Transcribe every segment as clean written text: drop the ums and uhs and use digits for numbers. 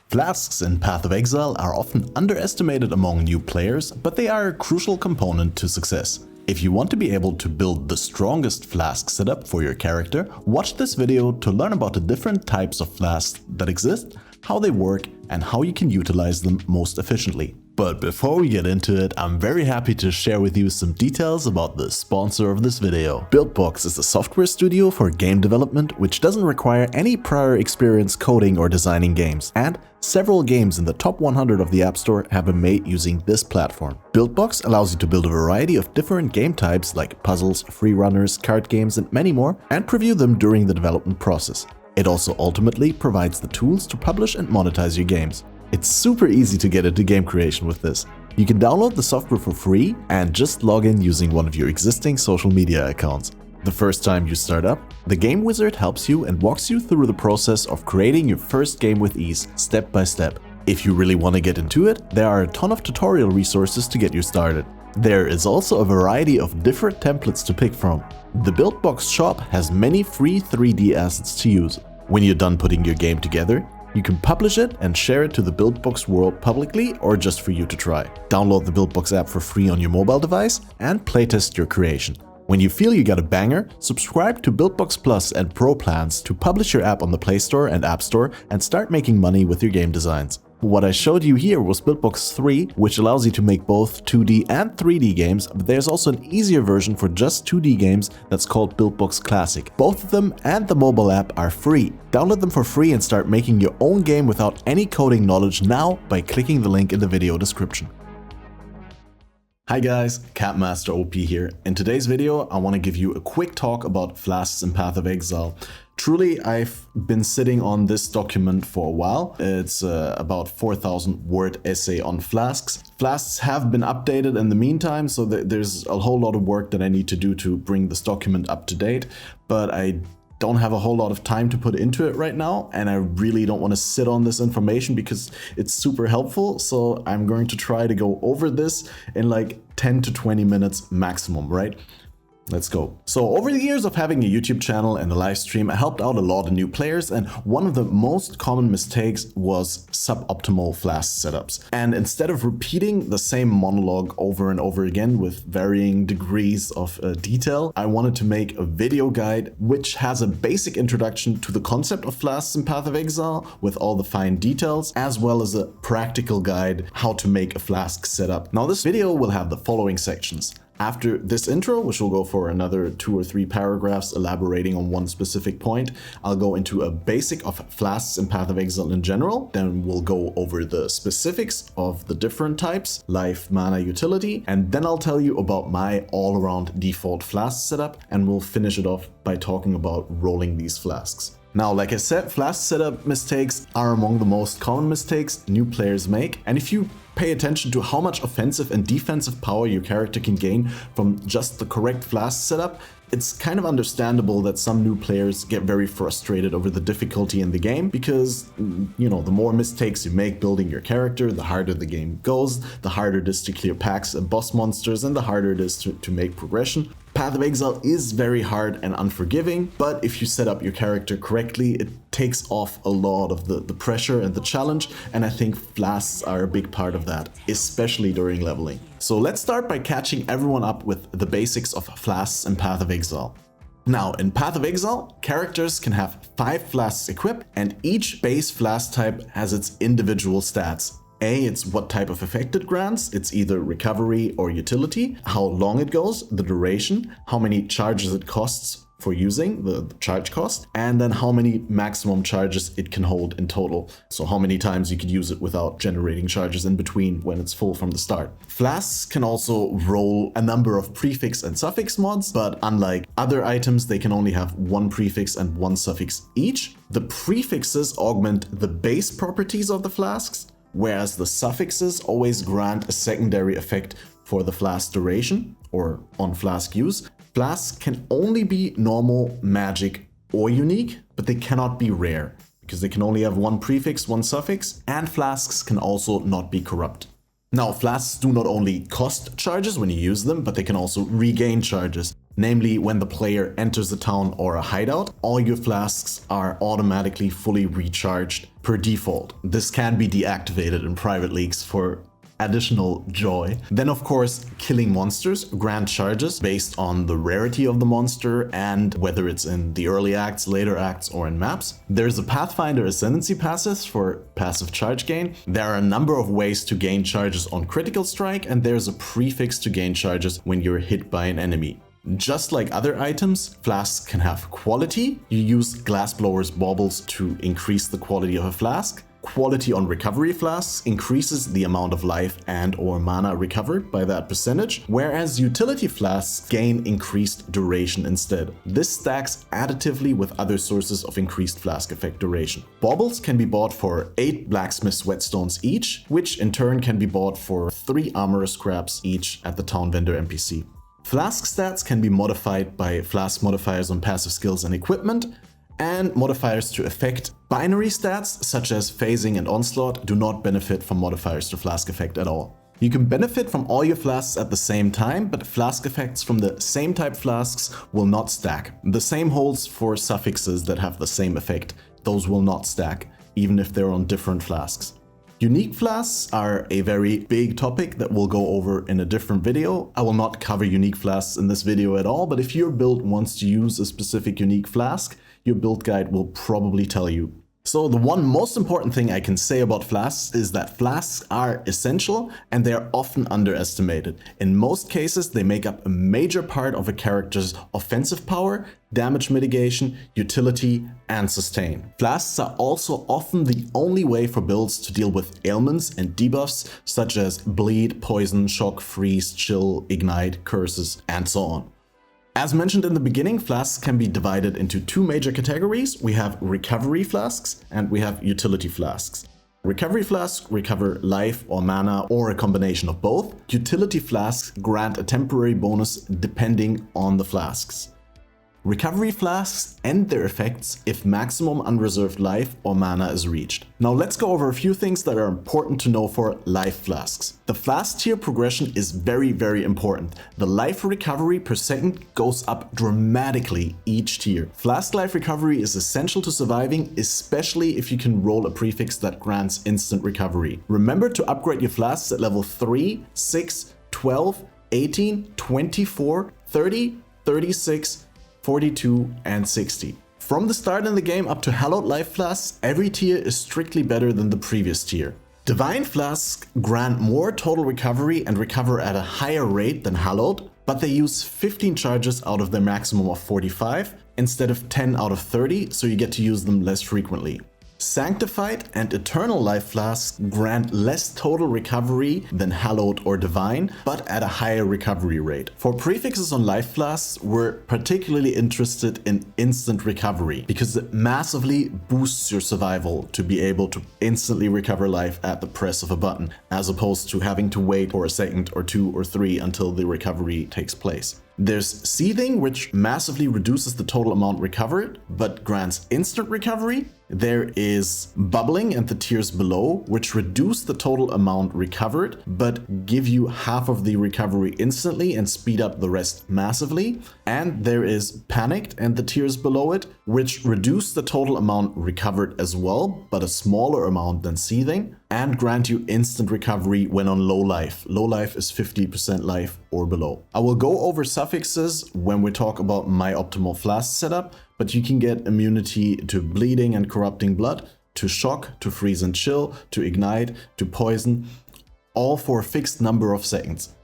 Flasks in Path of Exile are often underestimated among new players, but they are a crucial component to success. If you want to be able to build the strongest flask setup for your character, watch this video to learn about the different types of flasks that exist, how they work, and how you can utilize them most efficiently. But before we get into it, I'm very happy to share with you some details about the sponsor of this video. Buildbox is a software studio for game development which doesn't require any prior experience coding or designing games, and several games in the top 100 of the App Store have been made using this platform. Buildbox allows you to build a variety of different game types like puzzles, free runners, card games, and many more, and preview them during the development process. It also ultimately provides the tools to publish and monetize your games. It's super easy to get into game creation with this. You can download the software for free and just log in using one of your existing social media accounts. The first time you start up, the game wizard helps you and walks you through the process of creating your first game with ease, step by step. If you really want to get into it, there are a ton of tutorial resources to get you started. There is also a variety of different templates to pick from. The Buildbox shop has many free 3D assets to use. When you're done putting your game together, you can publish it and share it to the Buildbox world publicly or just for you to try. Download the Buildbox app for free on your mobile device and playtest your creation. When you feel you got a banger, subscribe to Buildbox Plus and Pro plans to publish your app on the Play Store and App Store and start making money with your game designs. What I showed you here was Buildbox 3, which allows you to make both 2D and 3D games, but there's also an easier version for just 2D games that's called Buildbox Classic. Both of them and the mobile app are free. Download them for free and start making your own game without any coding knowledge now by clicking the link in the video description. Hi guys, Capmaster OP here. In today's video, I want to give you a quick talk about Flasks in Path of Exile. Truly, I've been sitting on this document for a while. It's about 4,000 word essay on Flasks. Flasks have been updated in the meantime, so there's a whole lot of work that I need to do to bring this document up to date, but I don't have a whole lot of time to put into it right now, and I really don't want to sit on this information because it's super helpful, so I'm going to try to go over this in like 10 to 20 minutes maximum, right? Let's go. So over the years of having a YouTube channel and a live stream, I helped out a lot of new players, and one of the most common mistakes was suboptimal Flask setups. And instead of repeating the same monologue over and over again with varying degrees of detail, I wanted to make a video guide which has a basic introduction to the concept of Flasks in Path of Exile with all the fine details, as well as a practical guide how to make a Flask setup. Now this video will have the following sections. After this intro, which will go for another 2 or 3 paragraphs elaborating on one specific point, I'll go into a basic of Flasks in Path of Exile in general. Then we'll go over the specifics of the different types, life, mana, utility, and then I'll tell you about my all-around default Flask setup, and we'll finish it off by talking about rolling these Flasks. Now, like I said, Flask setup mistakes are among the most common mistakes new players make, and if you pay attention to how much offensive and defensive power your character can gain from just the correct Flask setup, it's kind of understandable that some new players get very frustrated over the difficulty in the game because, you know, the more mistakes you make building your character, the harder the game goes, the harder it is to clear packs and boss monsters, and the harder it is to make progression. Path of Exile is very hard and unforgiving, but if you set up your character correctly, it takes off a lot of the pressure and the challenge, and I think Flasks are a big part of that, especially during leveling. So let's start by catching everyone up with the basics of Flasks and Path of Exile. Now, in Path of Exile, characters can have 5 Flasks equipped, and each base Flask type has its individual stats. It's what type of effect it grants, it's either recovery or utility, how long it goes, the duration, how many charges it costs for using, the charge cost, and then how many maximum charges it can hold in total. So how many times you could use it without generating charges in between when it's full from the start. Flasks can also roll a number of prefix and suffix mods, but unlike other items, they can only have 1 prefix and 1 suffix each. The prefixes augment the base properties of the Flasks, whereas the suffixes always grant a secondary effect for the Flask duration or on Flask use. Flasks can only be normal, magic, or unique, but they cannot be rare because they can only have 1 prefix, 1 suffix, and Flasks can also not be corrupt. Now, Flasks do not only cost charges when you use them, but they can also regain charges. Namely, when the player enters a town or a hideout, all your flasks are automatically fully recharged per default. This can be deactivated in private leagues for additional joy. Then of course, killing monsters grant charges based on the rarity of the monster and whether it's in the early acts, later acts, or in maps. There's a Pathfinder Ascendancy passive for passive charge gain. There are a number of ways to gain charges on critical strike, and there's a prefix to gain charges when you're hit by an enemy. Just like other items, flasks can have quality. You use Glassblower's baubles to increase the quality of a flask. Quality on recovery flasks increases the amount of life and or mana recovered by that percentage, whereas utility flasks gain increased duration instead. This stacks additively with other sources of increased flask effect duration. Baubles can be bought for 8 blacksmith whetstones each, which in turn can be bought for 3 armor scraps each at the town vendor NPC. Flask stats can be modified by flask modifiers on passive skills and equipment, and modifiers to effect. Binary stats such as phasing and onslaught do not benefit from modifiers to flask effect at all. You can benefit from all your flasks at the same time, but flask effects from the same type flasks will not stack. The same holds for suffixes that have the same effect. Those will not stack, even if they're on different flasks. Unique flasks are a very big topic that we'll go over in a different video. I will not cover unique flasks in this video at all, but if your build wants to use a specific unique flask, your build guide will probably tell you. So the one most important thing I can say about flasks is that flasks are essential and they are often underestimated. In most cases, they make up a major part of a character's offensive power, damage mitigation, utility, and sustain. Flasks are also often the only way for builds to deal with ailments and debuffs such as bleed, poison, shock, freeze, chill, ignite, curses, and so on. As mentioned in the beginning, flasks can be divided into 2 major categories. We have recovery flasks and we have utility flasks. Recovery flasks recover life or mana or a combination of both. Utility flasks grant a temporary bonus depending on the flasks. Recovery flasks end their effects if maximum unreserved life or mana is reached. Now let's go over a few things that are important to know for life flasks. The flask tier progression is very important. The life recovery per second goes up dramatically each tier. Flask life recovery is essential to surviving, especially if you can roll a prefix that grants instant recovery. Remember to upgrade your flasks at level 3, 6, 12, 18, 24, 30, 36, 42, and 60. From the start in the game up to Hallowed Life Flasks, every tier is strictly better than the previous tier. Divine Flasks grant more total recovery and recover at a higher rate than Hallowed, but they use 15 charges out of their maximum of 45 instead of 10 out of 30, so you get to use them less frequently. Sanctified and Eternal Life Flasks grant less total recovery than Hallowed or Divine, but at a higher recovery rate. For prefixes on Life Flasks, we're particularly interested in instant recovery because it massively boosts your survival to be able to instantly recover life at the press of a button, as opposed to having to wait for a second or 2 or 3 until the recovery takes place. There's Seething, which massively reduces the total amount recovered, but grants instant recovery. There is Bubbling and the tiers below, which reduce the total amount recovered, but give you half of the recovery instantly and speed up the rest massively. And there is Panicked and the tiers below it, which reduce the total amount recovered as well, but a smaller amount than Seething, and grant you instant recovery when on low life. Low life is 50% life or below. I will go over suffixes when we talk about my optimal flask setup, but you can get immunity to bleeding and corrupting blood, to shock, to freeze and chill, to ignite, to poison, all for a fixed number of seconds.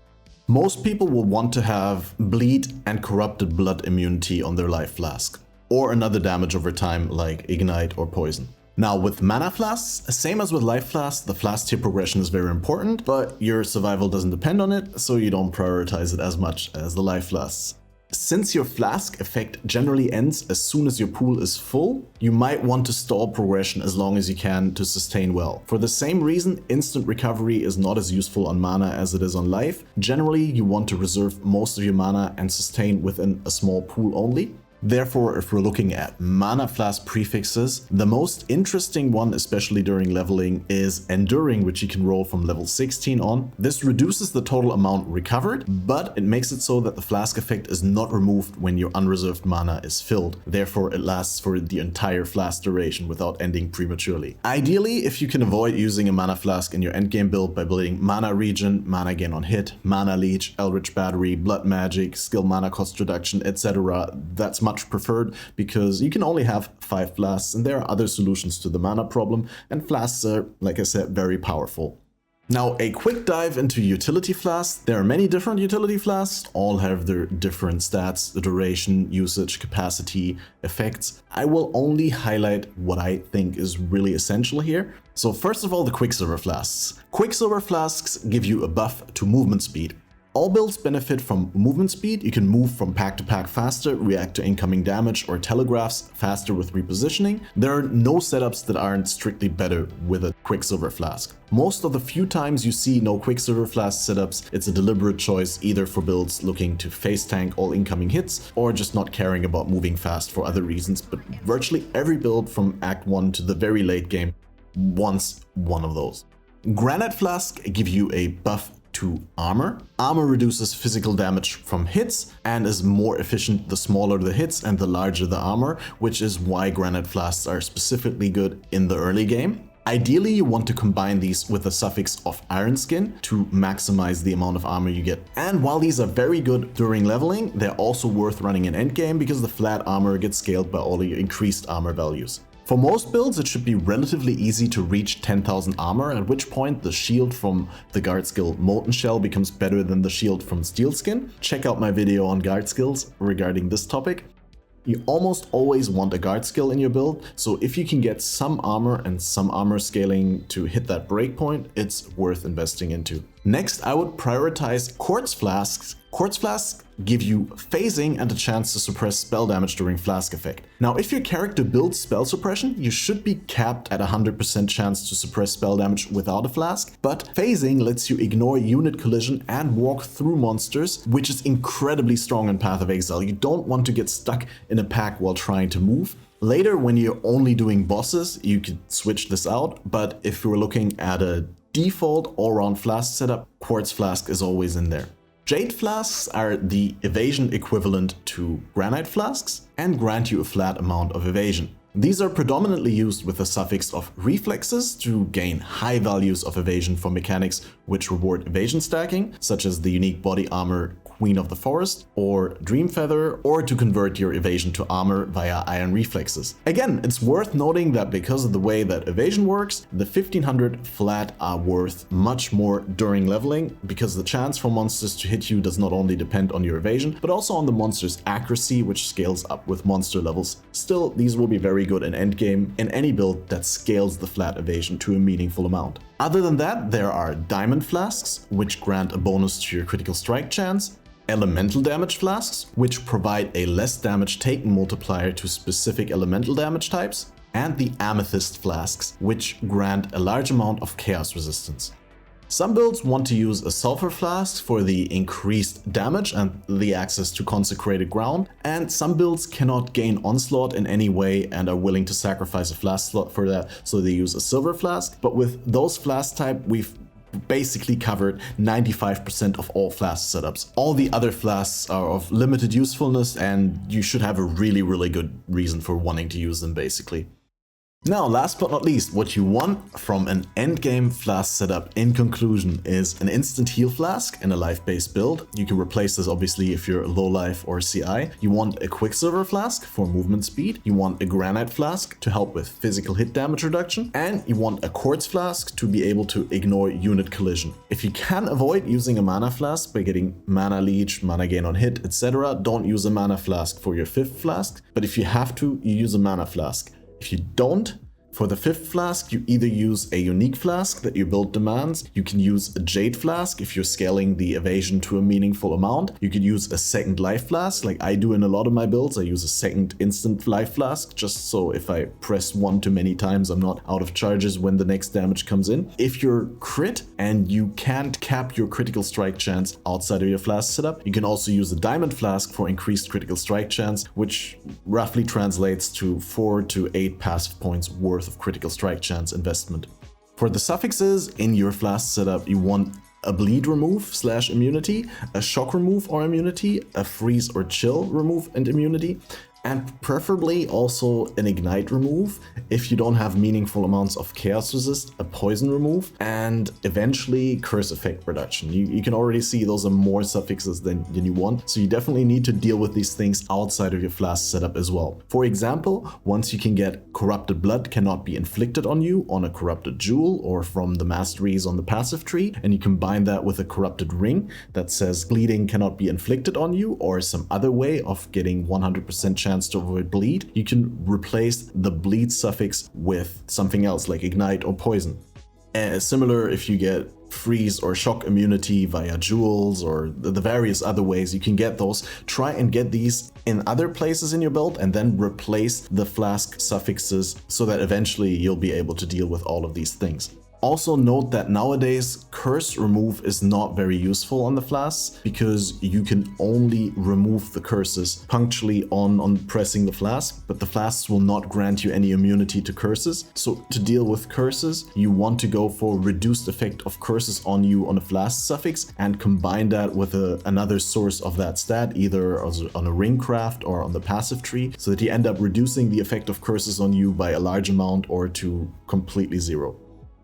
Most people will want to have bleed and corrupted blood immunity on their life flask, or another damage over time like ignite or poison. Now with mana flasks, same as with life flasks, the flask tier progression is very important, but your survival doesn't depend on it, so you don't prioritize it as much as the life flasks. Since your flask effect generally ends as soon as your pool is full, you might want to stall progression as long as you can to sustain well. For the same reason, instant recovery is not as useful on mana as it is on life. Generally, you want to reserve most of your mana and sustain within a small pool only. Therefore, if we're looking at mana flask prefixes, the most interesting one, especially during leveling, is Enduring, which you can roll from level 16 on. This reduces the total amount recovered, but it makes it so that the flask effect is not removed when your unreserved mana is filled. Therefore, it lasts for the entire flask duration without ending prematurely. Ideally, if you can avoid using a mana flask in your endgame build by building mana regen, mana gain on hit, mana leech, eldritch battery, blood magic, skill mana cost reduction, etc., that's much preferred because you can only have 5 flasks and there are other solutions to the mana problem, and flasks are, like I said, very powerful. Now, a quick dive into utility flasks. There are many different utility flasks, all have their different stats, the duration, usage, capacity, effects. I will only highlight what I think is really essential here. So first of all, the Quicksilver flasks. Quicksilver flasks give you a buff to movement speed. All builds benefit from movement speed. You can move from pack to pack faster, react to incoming damage, or telegraphs faster with repositioning. There are no setups that aren't strictly better with a Quicksilver flask. Most of the few times you see no Quicksilver flask setups, it's a deliberate choice either for builds looking to face tank all incoming hits or just not caring about moving fast for other reasons, but virtually every build from Act 1 to the very late game wants one of those. Granite Flask give you a buff to armor. Armor reduces physical damage from hits and is more efficient the smaller the hits and the larger the armor, which is why Granite Flasks are specifically good in the early game. Ideally, you want to combine these with a suffix of Iron Skin to maximize the amount of armor you get. And while these are very good during leveling, they're also worth running in endgame because the flat armor gets scaled by all your increased armor values. For most builds, it should be relatively easy to reach 10,000 armor, at which point the shield from the guard skill Molten Shell becomes better than the shield from Steel Skin. Check out my video on guard skills regarding this topic. You almost always want a guard skill in your build, so if you can get some armor and some armor scaling to hit that breakpoint, it's worth investing into. Next, I would prioritize Quartz Flasks. Quartz Flasks give you phasing and a chance to suppress spell damage during Flask effect. Now, if your character builds spell suppression, you should be capped at 100% chance to suppress spell damage without a flask, but phasing lets you ignore unit collision and walk through monsters, which is incredibly strong in Path of Exile. You don't want to get stuck in a pack while trying to move. Later, when you're only doing bosses, you could switch this out, but if you're looking at a default all-round flask setup, Quartz Flask is always in there. Jade Flasks are the evasion equivalent to Granite Flasks and grant you a flat amount of evasion. These are predominantly used with the suffix of reflexes to gain high values of evasion for mechanics which reward evasion stacking, such as the unique body armor Queen of the Forest or Dream Feather, or to convert your evasion to armor via iron reflexes. Again, it's worth noting that because of the way that evasion works, the 1500 flat are worth much more during leveling because the chance for monsters to hit you does not only depend on your evasion, but also on the monster's accuracy, which scales up with monster levels. Still, these will be very good in endgame in any build that scales the flat evasion to a meaningful amount. Other than that, there are Diamond Flasks, which grant a bonus to your critical strike chance, Elemental Damage Flasks, which provide a less damage taken multiplier to specific elemental damage types, and the Amethyst Flasks, which grant a large amount of chaos resistance. Some builds want to use a Sulfur Flask for the increased damage and the access to consecrated ground, and some builds cannot gain Onslaught in any way and are willing to sacrifice a flask slot for that, so they use a Silver Flask. But with those flask type, we've basically covered 95% of all flask setups. All the other flasks are of limited usefulness and you should have a really good reason for wanting to use them basically. Now, last but not least, what you want from an endgame flask setup in conclusion is an instant heal flask in a life-based build. You can replace this obviously if you're low life or CI. You want a Quicksilver flask for movement speed. You want a Granite flask to help with physical hit damage reduction. And you want a Quartz flask to be able to ignore unit collision. If you can avoid using a mana flask by getting mana leech, mana gain on hit, etc., don't use a mana flask for your 5th flask. But if you have to, you use a mana flask. If you don't, For the 5th flask, you either use a unique flask that your build demands, you can use a jade flask if you're scaling the evasion to a meaningful amount, you could use a second life flask like I do in a lot of my builds. I use a second instant life flask just so if I press 1 too many times I'm not out of charges when the next damage comes in. If you're crit and you can't cap your critical strike chance outside of your flask setup, you can also use a diamond flask for increased critical strike chance, which roughly translates to 4 to 8 passive points worth of critical strike chance investment. For the suffixes in your flask setup, you want a bleed remove / immunity, a shock remove or immunity, a freeze or chill remove and immunity, and preferably also an ignite remove if you don't have meaningful amounts of chaos resist, a poison remove, and eventually curse effect reduction. You can already see those are more suffixes than you want, so you definitely need to deal with these things outside of your flask setup as well. For example, once you can get corrupted blood cannot be inflicted on you on a corrupted jewel or from the masteries on the passive tree, and you combine that with a corrupted ring that says bleeding cannot be inflicted on you or some other way of getting 100% chance to avoid bleed, you can replace the bleed suffix with something else like ignite or poison. Similar if you get freeze or shock immunity via jewels or the various other ways you can get those. Try and get these in other places in your build and then replace the flask suffixes so that eventually you'll be able to deal with all of these things. Also note that nowadays curse remove is not very useful on the flasks because you can only remove the curses punctually on pressing the flask, but the flasks will not grant you any immunity to curses. So to deal with curses, you want to go for reduced effect of curses on you on a flask suffix and combine that with another source of that stat, either on a ring craft or on the passive tree, so that you end up reducing the effect of curses on you by a large amount or to completely zero.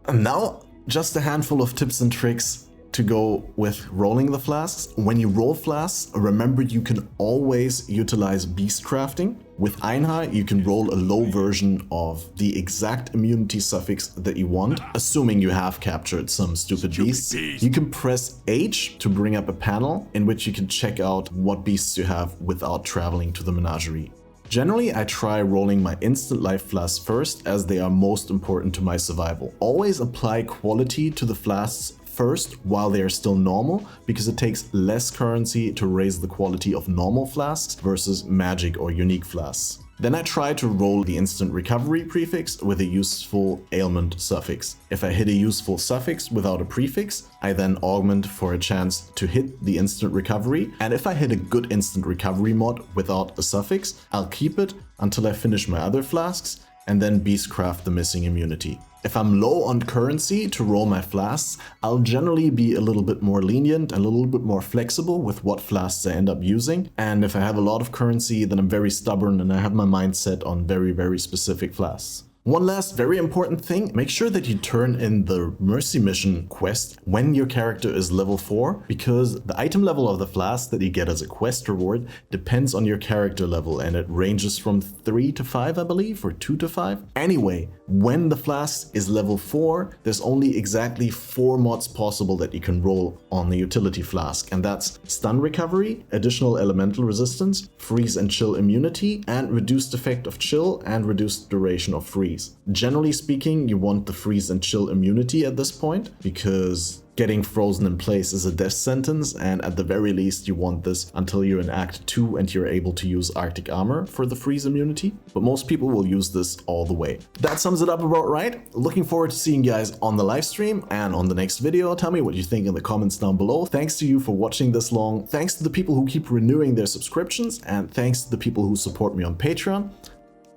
And now, just a handful of tips and tricks to go with rolling the flasks. When you roll flasks, remember you can always utilize beast crafting. With Einhai, you can roll a low version of the exact immunity suffix that you want, assuming you have captured some stupid beasts. You can press H to bring up a panel in which you can check out what beasts you have without traveling to the menagerie. Generally, I try rolling my instant life flasks first as they are most important to my survival. Always apply quality to the flasks first while they are still normal, because it takes less currency to raise the quality of normal flasks versus magic or unique flasks. Then I try to roll the instant recovery prefix with a useful ailment suffix. If I hit a useful suffix without a prefix, I then augment for a chance to hit the instant recovery. And if I hit a good instant recovery mod without a suffix, I'll keep it until I finish my other flasks and then beastcraft the missing immunity. If I'm low on currency to roll my flasks, I'll generally be a little bit more lenient and a little bit more flexible with what flasks I end up using. And if I have a lot of currency, then I'm very stubborn and I have my mind set on very, very specific flasks. One last very important thing, make sure that you turn in the Mercy Mission quest when your character is level 4, because the item level of the flask that you get as a quest reward depends on your character level, and it ranges from 3 to 5, I believe, or 2 to 5. Anyway, when the flask is level 4, there's only exactly 4 mods possible that you can roll on the utility flask, and that's stun recovery, additional elemental resistance, freeze and chill immunity, and reduced effect of chill and reduced duration of freeze. Generally speaking, you want the freeze and chill immunity at this point, because getting frozen in place is a death sentence, and at the very least you want this until you're in Act 2 and you're able to use Arctic Armor for the freeze immunity, but most people will use this all the way. That sums it up about right. Looking forward to seeing you guys on the live stream and on the next video. Tell me what you think in the comments down below. Thanks to you for watching this long. Thanks to the people who keep renewing their subscriptions, and thanks to the people who support me on Patreon.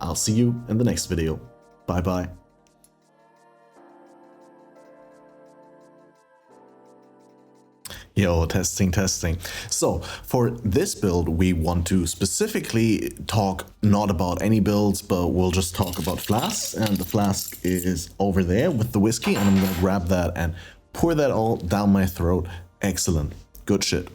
I'll see you in the next video. Bye bye. Yo, testing. So for this build, we want to specifically talk not about any builds, but we'll just talk about flasks. And the flask is over there with the whiskey, and I'm gonna grab that and pour that all down my throat. Excellent. Good shit.